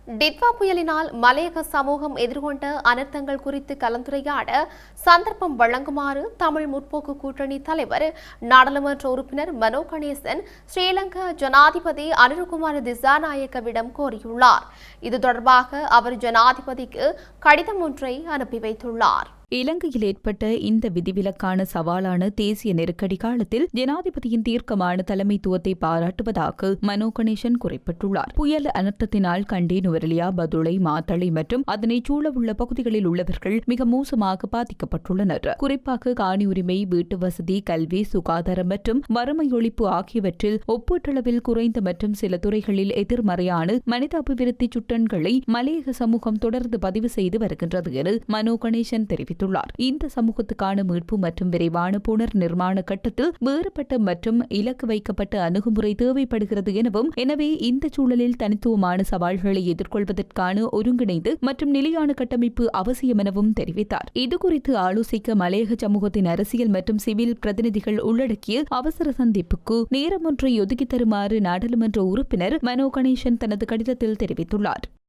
டிட்வா புயலினால் மலையக சமூகம் எதிர்கொண்ட அனர்த்தங்கள் குறித்து கலந்துரையாட சந்தர்ப்பம் வழங்குமாறு தமிழ் முற்போக்கு கூட்டணி தலைவர் நாடாளுமன்ற உறுப்பினர் மனோ கணேசன் ஸ்ரீலங்கா ஜனாதிபதி அனுரகுமார திசாநாயக்கவிடம் கோரியுள்ளார். இது தொடர்பாக அவர் ஜனாதிபதிக்கு கடிதம் ஒன்றை அனுப்பி வைத்துள்ளார். இலங்கையில் ஏற்பட்ட இந்த விதிவிலக்கான சவாலான தேசிய நெருக்கடி காலத்தில் ஜனாதிபதியின் தீர்க்கமான தலைமைத்துவத்தை பாராட்டுவதாக மனோ கணேசன் குறிப்பிட்டுள்ளார். புயல் அனர்த்தத்தினால் கண்டி, நுவரெலியா, பதுளை, மாத்தளை மற்றும் அதனைச் சூழவுள்ள பகுதிகளில் உள்ளவர்கள் மிக மோசமாக பாதிக்கப்பட்டுள்ளனர். குறிப்பாக காணி உரிமை, வீட்டு வசதி, கல்வி, சுகாதாரம் மற்றும் வறுமை ஒழிப்பு ஆகியவற்றில் ஒப்பீட்டளவில் குறைந்த மற்றும் சில துறைகளில் எதிர்மறையான மனித அபிவிருத்தி சுட்டன்களை மலையக சமூகம் தொடர்ந்து பதிவு செய்து வருகின்றது என மனோ கணேசன் தெரிவித்தார். இந்த சமூகத்துக்கான மீட்பு மற்றும் விரைவான புனர் நிர்மாண கட்டத்தில் வேறுபட்ட மற்றும் இலக்கு வைக்கப்பட்ட அணுகுமுறை தேவைப்படுகிறது எனவும், எனவே இந்த சூழலில் தனித்துவமான சவால்களை எதிர்கொள்வதற்கான ஒருங்கிணைந்து மற்றும் நிலையான கட்டமைப்பு அவசியம் எனவும் தெரிவித்தார். இதுகுறித்து ஆலோசிக்க மலையக சமூகத்தின் அரசியல் மற்றும் சிவில் பிரதிநிதிகள் உள்ளடக்கிய அவசர சந்திப்புக்கு நேரம் ஒன்றை ஒதுக்கி தருமாறு நாடாளுமன்ற உறுப்பினர் மனோ கணேசன் தனது கடிதத்தில் தெரிவித்துள்ளார்.